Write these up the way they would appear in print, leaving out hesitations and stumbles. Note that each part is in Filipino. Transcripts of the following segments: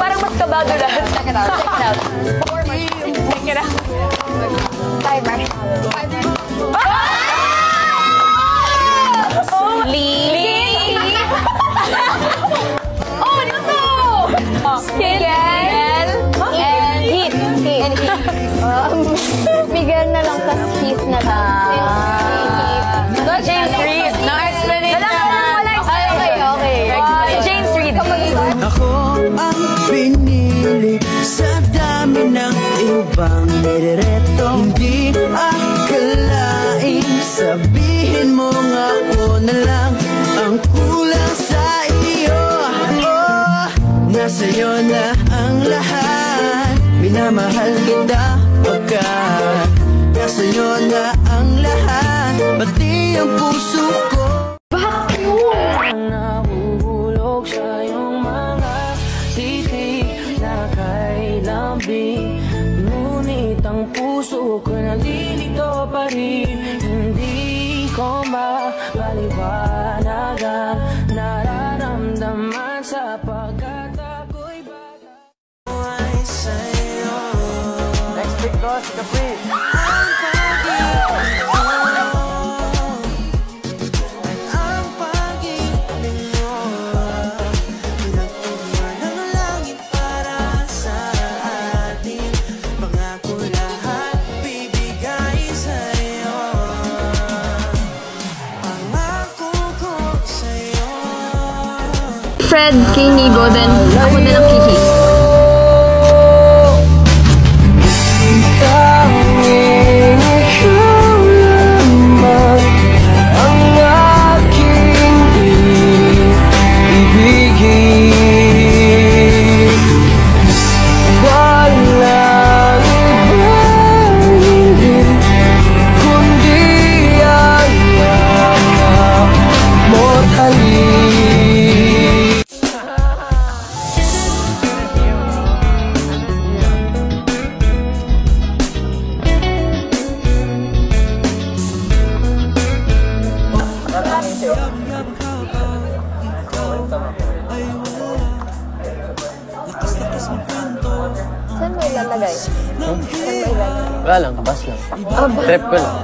Parang mas kabado lahat. Check it out, check it out. Check it out. Timer. Lee! Oh, ano to? Miguel and Heath. Miguel na lang, tas Heath na lang. James Reid. No explanation. Okay. James Reid. Ako ang pinili sa dami ng ibang nirereto. Hindi akalain, sabihin mo nga ako na lang ang kulang sa iyo. Oh, nasa'yo na ang lahat, minamahal kita pagkat nasa'yo na ang lahat, pati ang puso ko. Nahuhulog sa iyong mga titig na kay lambing, ngunit ang puso ko nalilito pa rin. Hindi ko mapaliwanagan nararamdaman sapagkat ako'y bata ay sa'yo. Next week ko, si Capri. Fred kay Nigo, then ako na lang kiki. Saan mo ilalagay? Saan mo ilalagay? Wala lang, bus lang. Trip ko lang.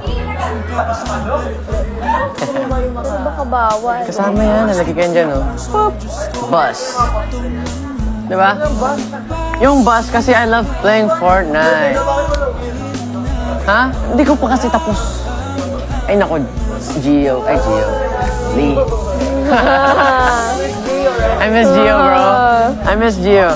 Pero baka bawal. Kasama yan, nalagay kayo dyan, oh. Bus. Diba? Yung bus kasi I love playing Fortnite. Ha? Hindi ko pa kasi tapos. Ay, naku. Gio. Ay, Gio. Lee. I miss Gio, bro. I miss Gio.